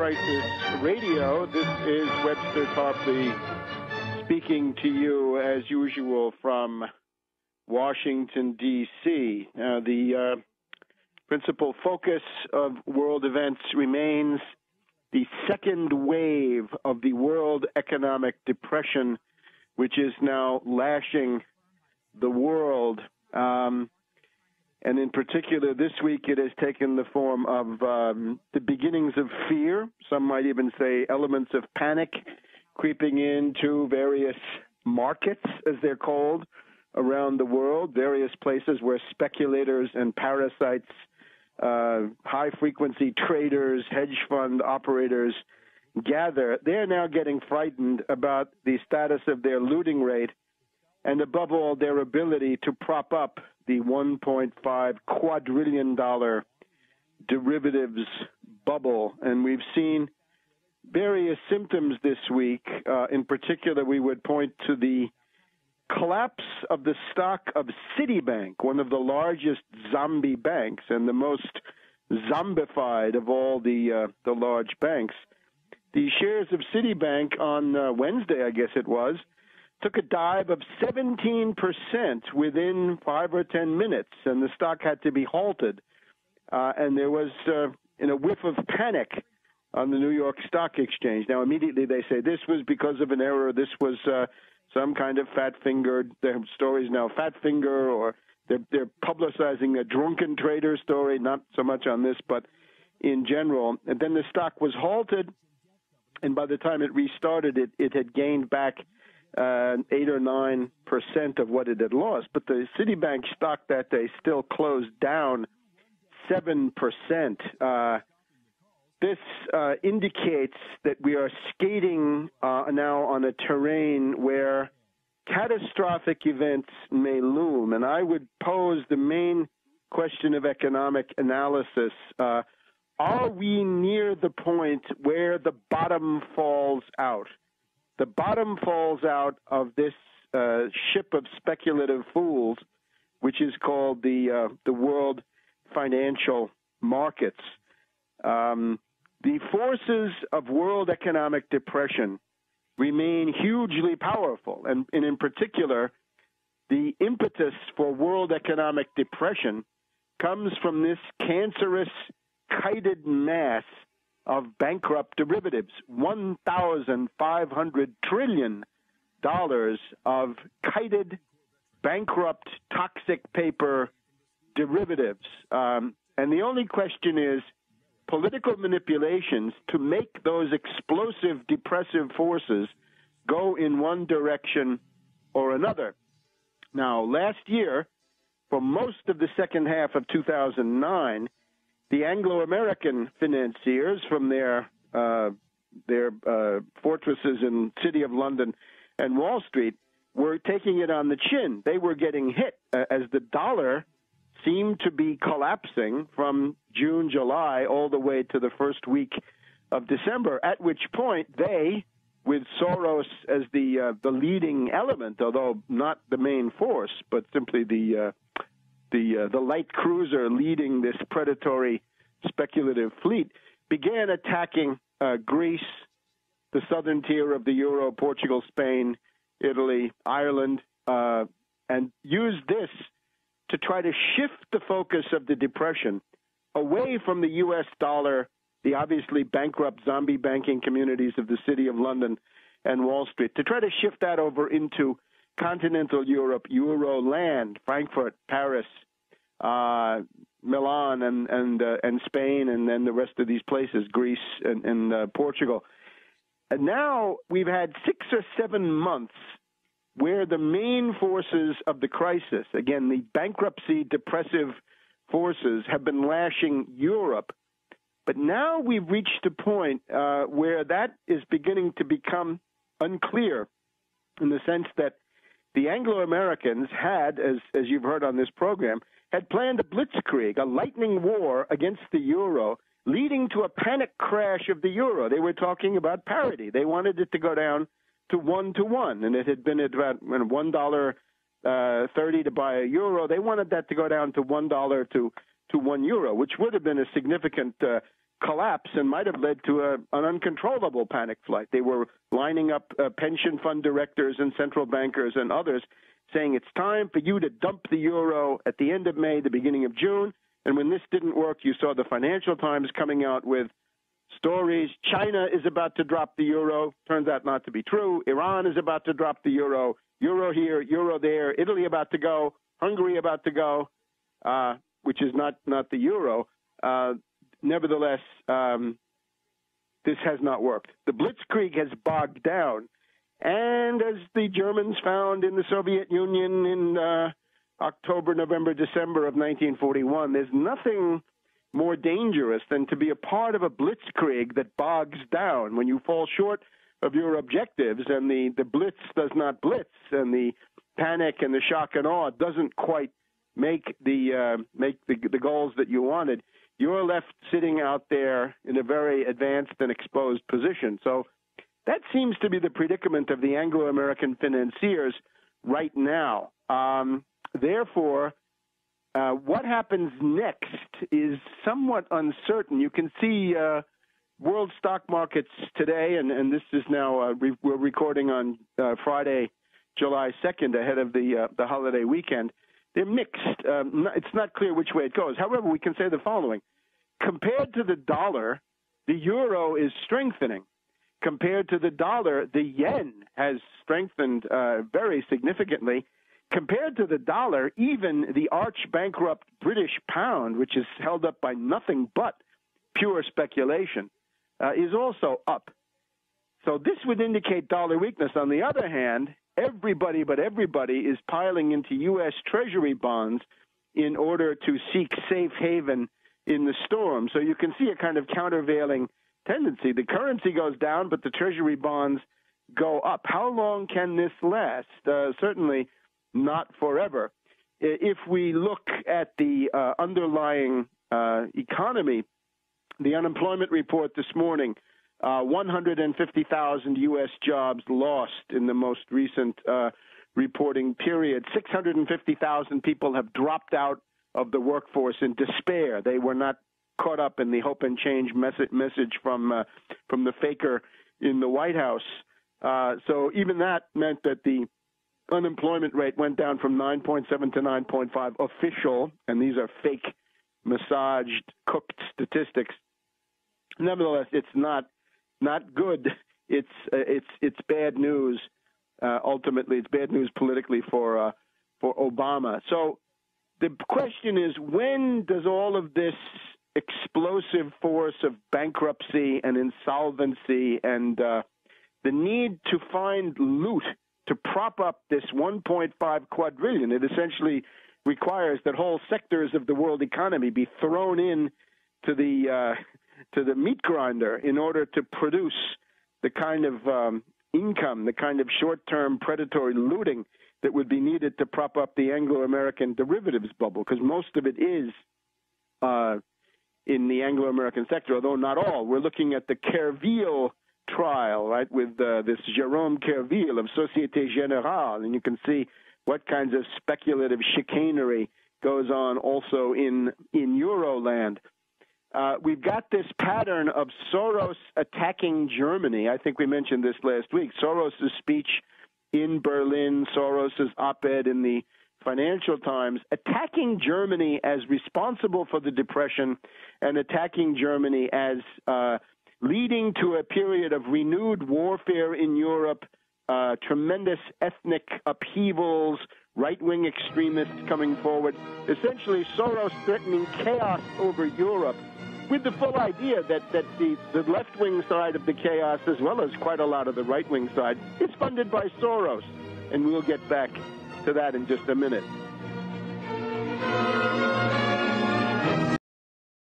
Crisis Radio. This is Webster Tarpley speaking to you as usual from Washington, D.C. The principal focus of world events remains the second wave of the world economic depression, which is now lashing the world. And in particular, this week it has taken the form of the beginnings of fear. Some might even say elements of panic creeping into various markets, as they're called, around the world, various places where speculators and parasites, high-frequency traders, hedge fund operators gather. They're now getting frightened about the status of their looting rate and, above all, their ability to prop up the $1.5 quadrillion derivatives bubble. And we've seen various symptoms this week. In particular, we would point to the collapse of the stock of Citibank, one of the largest zombie banks and the most zombified of all the large banks. The shares of Citibank on Wednesday, I guess it was, took a dive of 17% within 5 or 10 minutes, and the stock had to be halted. And there was a whiff of panic on the New York Stock Exchange. Now, immediately they say this was because of an error. This was some kind of fat-fingered. The story's now fat-finger, or they're publicizing a drunken trader story, not so much on this, but in general. And then the stock was halted, and by the time it restarted, it had gained back 8 or 9% of what it had lost. But the Citibank stock that day still closed down 7%. This indicates that we are skating now on a terrain where catastrophic events may loom. And I would pose the main question of economic analysis. Are we near the point where the bottom falls out? The bottom falls out of this ship of speculative fools, which is called the world financial markets. The forces of world economic depression remain hugely powerful, and in particular, the impetus for world economic depression comes from this cancerous, kited mass of bankrupt derivatives, $1,500 trillion of kited, bankrupt, toxic paper derivatives. And the only question is political manipulations to make those explosive, depressive forces go in one direction or another. Now, last year, for most of the second half of 2009, the Anglo-American financiers from their fortresses in City of London and Wall Street were taking it on the chin. They were getting hit as the dollar seemed to be collapsing from June, July, all the way to the first week of December, at which point they, with Soros as the leading element, although not the main force, but simply the light cruiser leading this predatory speculative fleet, began attacking Greece, the southern tier of the euro, Portugal, Spain, Italy, Ireland, and used this to try to shift the focus of the depression away from the U.S. dollar, the obviously bankrupt zombie banking communities of the City of London and Wall Street, to try to shift that over into continental Europe, Euro land, Frankfurt, Paris, Milan, and Spain, and then the rest of these places, Greece and Portugal. And now we've had 6 or 7 months where the main forces of the crisis, again, the bankruptcy, depressive forces, have been lashing Europe. But now we've reached a point where that is beginning to become unclear, in the sense that the Anglo-Americans had, as you've heard on this program, had planned a Blitzkrieg, a lightning war against the euro, leading to a panic crash of the euro. They were talking about parity. They wanted it to go down to 1-to-1, and it had been at about $1.30 to buy a euro. They wanted that to go down to $1 to €1, which would have been a significant collapse and might have led to an uncontrollable panic flight. They were lining up pension fund directors and central bankers and others saying it's time for you to dump the euro at the end of May, the beginning of June. And when this didn't work, you saw the Financial Times coming out with stories. China is about to drop the euro. Turns out not to be true. Iran is about to drop the euro. Euro here, euro there. Italy about to go. Hungary about to go, which is not the euro. Nevertheless, this has not worked. The Blitzkrieg has bogged down. And as the Germans found in the Soviet Union in October, November, December of 1941, there's nothing more dangerous than to be a part of a blitzkrieg that bogs down when you fall short of your objectives and the blitz does not blitz and the panic and the shock and awe doesn't quite make the goals that you wanted. You're left sitting out there in a very advanced and exposed position. So that seems to be the predicament of the Anglo-American financiers right now. Therefore, what happens next is somewhat uncertain. You can see world stock markets today, and this is now, we're recording on Friday, July 2nd, ahead of the holiday weekend. They're mixed. It's not clear which way it goes. However, we can say the following. Compared to the dollar, the euro is strengthening. Compared to the dollar, the yen has strengthened very significantly. Compared to the dollar, even the arch-bankrupt British pound, which is held up by nothing but pure speculation, is also up. So this would indicate dollar weakness. On the other hand, everybody but everybody is piling into U.S. Treasury bonds in order to seek safe haven in the storm. So you can see a kind of countervailing tendency. The currency goes down, but the Treasury bonds go up. How long can this last? Certainly not forever. If we look at the underlying economy, the unemployment report this morning, 150,000 U.S. jobs lost in the most recent reporting period. 650,000 people have dropped out of the workforce in despair. They were not caught up in the hope and change message from the faker in the White House. So even that meant that the unemployment rate went down from 9.7 to 9.5 official, and these are fake, massaged, cooked statistics. Nevertheless, it's not good. It's bad news. Ultimately, it's bad news politically for Obama. So the question is, when does all of this explosive force of bankruptcy and insolvency and the need to find loot to prop up this 1.5 quadrillion, it essentially requires that whole sectors of the world economy be thrown in to the meat grinder in order to produce the kind of income, the kind of short-term predatory looting that would be needed to prop up the Anglo-American derivatives bubble, because most of it is in the Anglo-American sector, although not all. We're looking at the Kerviel trial, right, with this Jérôme Kerviel of Société Générale, and you can see what kinds of speculative chicanery goes on also in Euroland. We've got this pattern of Soros attacking Germany. I think we mentioned this last week. Soros' speech in Berlin, Soros' op-ed in the Financial Times, attacking Germany as responsible for the Depression and attacking Germany as leading to a period of renewed warfare in Europe, tremendous ethnic upheavals, right-wing extremists coming forward, essentially Soros threatening chaos over Europe, with the full idea that the left-wing side of the chaos, as well as quite a lot of the right-wing side, is funded by Soros. And we'll get back to that in just a minute.